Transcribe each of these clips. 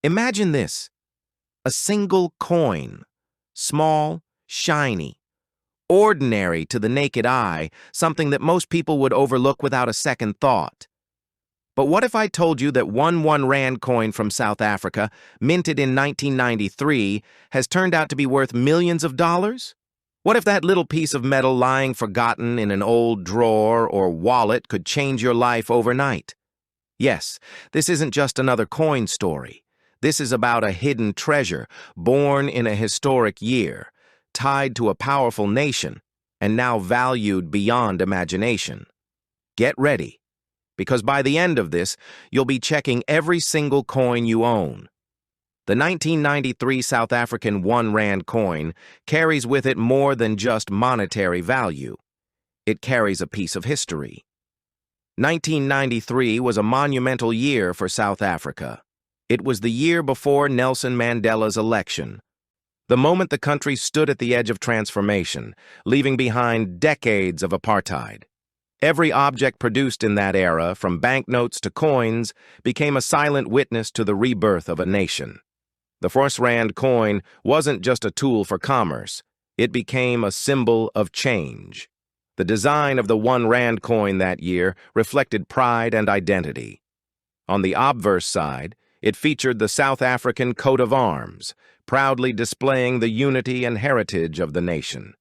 Imagine this, a single coin, small, shiny, ordinary to the naked eye, something that most people would overlook without a second thought. But what if I told you that one rand coin from South Africa, minted in 1993, has turned out to be worth millions of dollars? What if that little piece of metal lying forgotten in an old drawer or wallet could change your life overnight? Yes, this isn't just another coin story. This is about a hidden treasure, born in a historic year, tied to a powerful nation, and now valued beyond imagination. Get ready, because by the end of this, you'll be checking every single coin you own. The 1993 South African 1 rand coin carries with it more than just monetary value. It carries a piece of history. 1993 was a monumental year for South Africa. It was the year before Nelson Mandela's election. The moment the country stood at the edge of transformation, leaving behind decades of apartheid. Every object produced in that era, from banknotes to coins, became a silent witness to the rebirth of a nation. The 1 rand coin wasn't just a tool for commerce. It became a symbol of change. The design of the 1 rand coin that year reflected pride and identity. On the obverse side, it featured the South African coat of arms, proudly displaying the unity and heritage of the nation.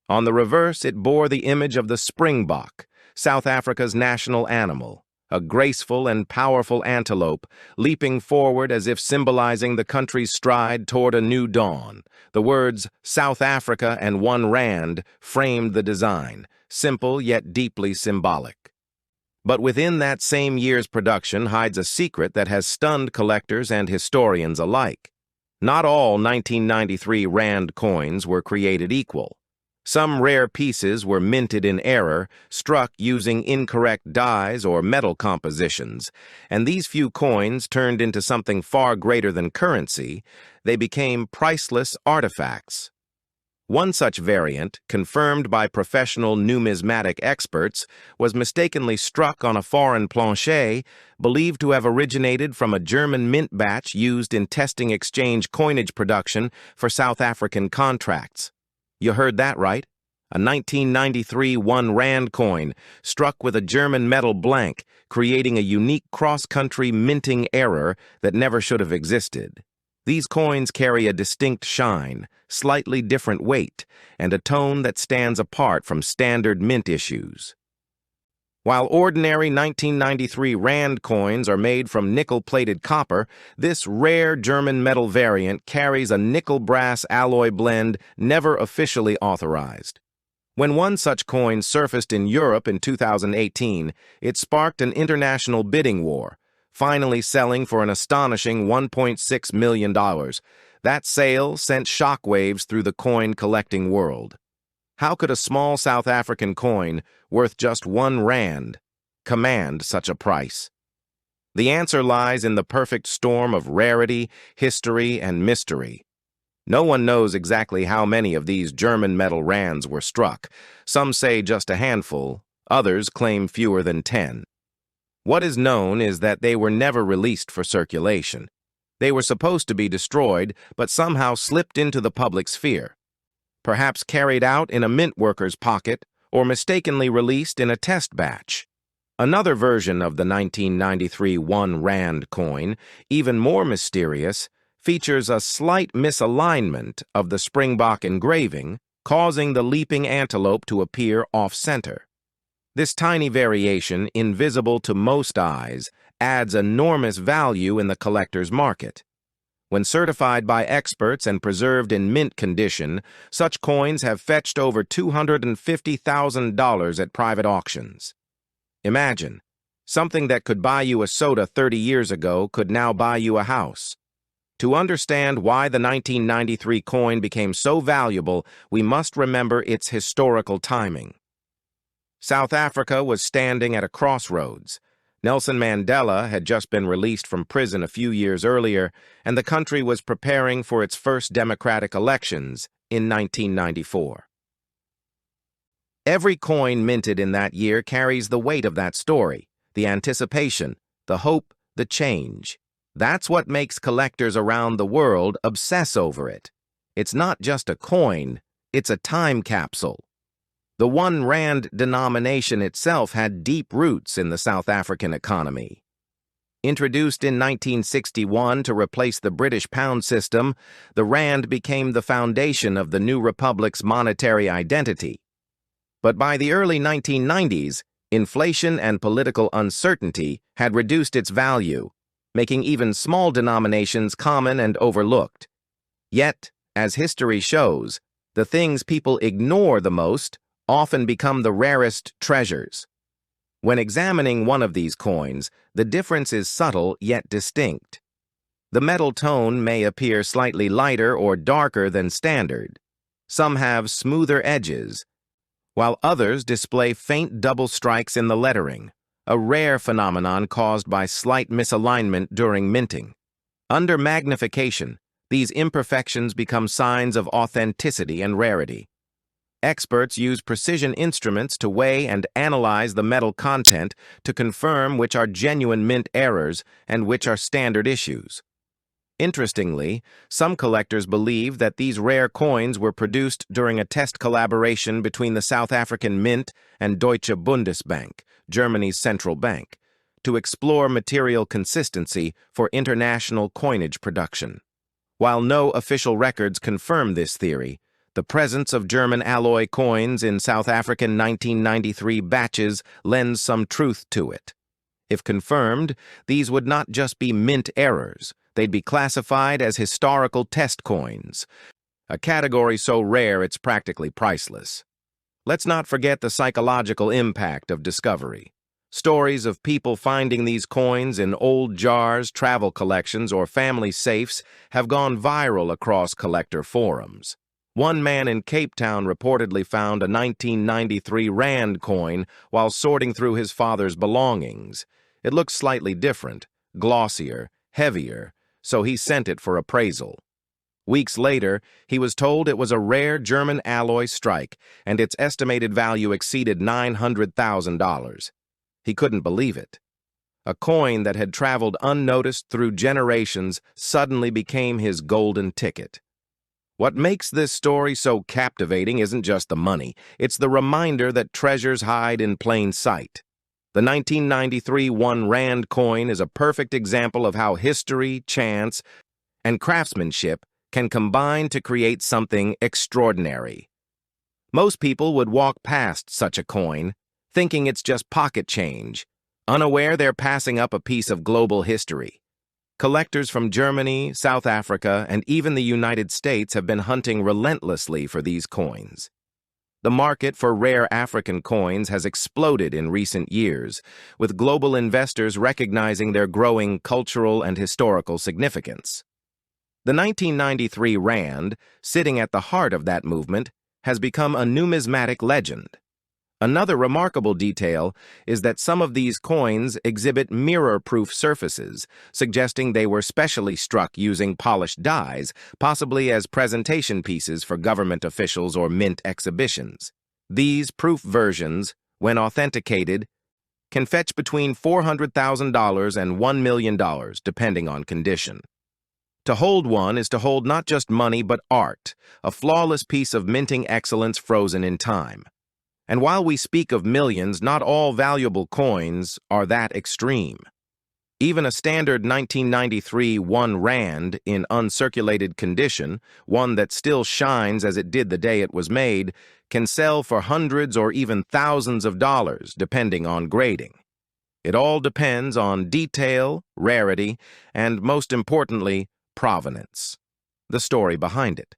On the reverse, it bore the image of the springbok, South Africa's national animal, a graceful and powerful antelope, leaping forward as if symbolizing the country's stride toward a new dawn. The words South Africa and 1 rand framed the design, simple yet deeply symbolic. But within that same year's production hides a secret that has stunned collectors and historians alike. Not all 1993 rand coins were created equal. Some rare pieces were minted in error, struck using incorrect dyes or metal compositions, and these few coins turned into something far greater than currency. They became priceless artifacts. One such variant, confirmed by professional numismatic experts, was mistakenly struck on a foreign planche, believed to have originated from a German mint batch used in testing exchange coinage production for South African contracts. You heard that right. A 1993 1 rand coin struck with a German metal blank, creating a unique cross-country minting error that never should have existed. These coins carry a distinct shine, slightly different weight, and a tone that stands apart from standard mint issues. While ordinary 1993 rand coins are made from nickel-plated copper, this rare German metal variant carries a nickel-brass alloy blend never officially authorized. When one such coin surfaced in Europe in 2018, it sparked an international bidding war, finally selling for an astonishing $1.6 million. That sale sent shockwaves through the coin-collecting world. How could a small South African coin, worth just 1 rand, command such a price? The answer lies in the perfect storm of rarity, history, and mystery. No one knows exactly how many of these German metal rands were struck. Some say just a handful, others claim fewer than 10. What is known is that they were never released for circulation. They were supposed to be destroyed, but somehow slipped into the public sphere. Perhaps carried out in a mint worker's pocket, or mistakenly released in a test batch. Another version of the 1993 1 rand coin, even more mysterious, features a slight misalignment of the springbok engraving, causing the leaping antelope to appear off-center. This tiny variation, invisible to most eyes, adds enormous value in the collector's market. When certified by experts and preserved in mint condition, such coins have fetched over $250,000 at private auctions. Imagine, something that could buy you a soda 30 years ago could now buy you a house. To understand why the 1993 coin became so valuable, we must remember its historical timing. South Africa was standing at a crossroads. Nelson Mandela had just been released from prison a few years earlier, and the country was preparing for its first democratic elections in 1994. Every coin minted in that year carries the weight of that story, the anticipation, the hope, the change. That's what makes collectors around the world obsess over it. It's not just a coin, it's a time capsule. The 1 rand denomination itself had deep roots in the South African economy. Introduced in 1961 to replace the British pound system, the rand became the foundation of the new republic's monetary identity. But by the early 1990s, inflation and political uncertainty had reduced its value, making even small denominations common and overlooked. Yet, as history shows, the things people ignore the most often become the rarest treasures. When examining one of these coins, the difference is subtle yet distinct. The metal tone may appear slightly lighter or darker than standard. Some have smoother edges, while others display faint double strikes in the lettering, a rare phenomenon caused by slight misalignment during minting. Under magnification, these imperfections become signs of authenticity and rarity. Experts use precision instruments to weigh and analyze the metal content to confirm which are genuine mint errors and which are standard issues. Interestingly, some collectors believe that these rare coins were produced during a test collaboration between the South African Mint and Deutsche Bundesbank, Germany's central bank, to explore material consistency for international coinage production. While no official records confirm this theory, the presence of German alloy coins in South African 1993 batches lends some truth to it. If confirmed, these would not just be mint errors, they'd be classified as historical test coins, a category so rare it's practically priceless. Let's not forget the psychological impact of discovery. Stories of people finding these coins in old jars, travel collections, or family safes have gone viral across collector forums. One man in Cape Town reportedly found a 1993 rand coin while sorting through his father's belongings. It looked slightly different, glossier, heavier, so he sent it for appraisal. Weeks later, he was told it was a rare German alloy strike, and its estimated value exceeded $900,000. He couldn't believe it. A coin that had traveled unnoticed through generations suddenly became his golden ticket. What makes this story so captivating isn't just the money, it's the reminder that treasures hide in plain sight. The 1993 1 rand coin is a perfect example of how history, chance, and craftsmanship can combine to create something extraordinary. Most people would walk past such a coin, thinking it's just pocket change, unaware they're passing up a piece of global history. Collectors from Germany, South Africa, and even the United States have been hunting relentlessly for these coins. The market for rare African coins has exploded in recent years, with global investors recognizing their growing cultural and historical significance. The 1993 rand, sitting at the heart of that movement, has become a numismatic legend. Another remarkable detail is that some of these coins exhibit mirror-proof surfaces, suggesting they were specially struck using polished dies, possibly as presentation pieces for government officials or mint exhibitions. These proof versions, when authenticated, can fetch between $400,000 and $1 million, depending on condition. To hold one is to hold not just money but art, a flawless piece of minting excellence frozen in time. And while we speak of millions, not all valuable coins are that extreme. Even a standard 1993 1 rand in uncirculated condition, one that still shines as it did the day it was made, can sell for hundreds or even thousands of dollars, depending on grading. It all depends on detail, rarity, and most importantly, provenance, the story behind it.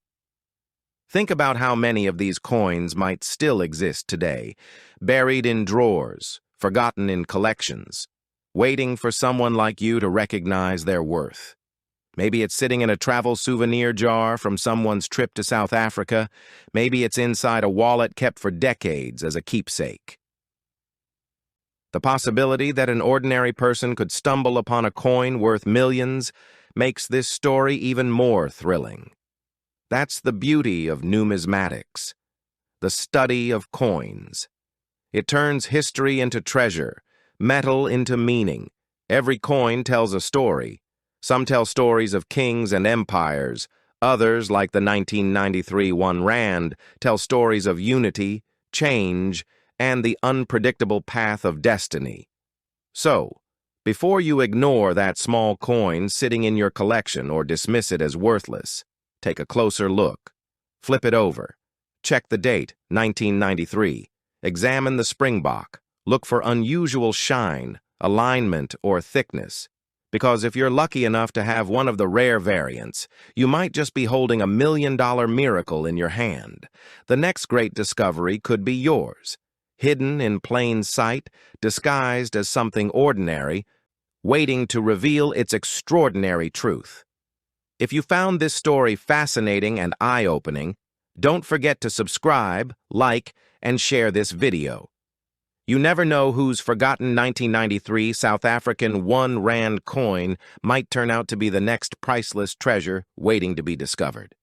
Think about how many of these coins might still exist today, buried in drawers, forgotten in collections, waiting for someone like you to recognize their worth. Maybe it's sitting in a travel souvenir jar from someone's trip to South Africa. Maybe it's inside a wallet kept for decades as a keepsake. The possibility that an ordinary person could stumble upon a coin worth millions makes this story even more thrilling. That's the beauty of numismatics, the study of coins. It turns history into treasure, metal into meaning. Every coin tells a story, Some tell stories of kings and empires. Others, like the 1993 one Rand, tell stories of unity, change, and the unpredictable path of destiny. So, before you ignore that small coin sitting in your collection or dismiss it as worthless, take a closer look. Flip it over. Check the date, 1993. Examine the springbok. Look for unusual shine, alignment, or thickness. Because if you're lucky enough to have one of the rare variants, you might just be holding $1 million miracle in your hand. The next great discovery could be yours, hidden in plain sight, disguised as something ordinary, waiting to reveal its extraordinary truth. If you found this story fascinating and eye-opening, don't forget to subscribe, like, and share this video. You never know whose forgotten 1993 South African 1 Rand coin might turn out to be the next priceless treasure waiting to be discovered.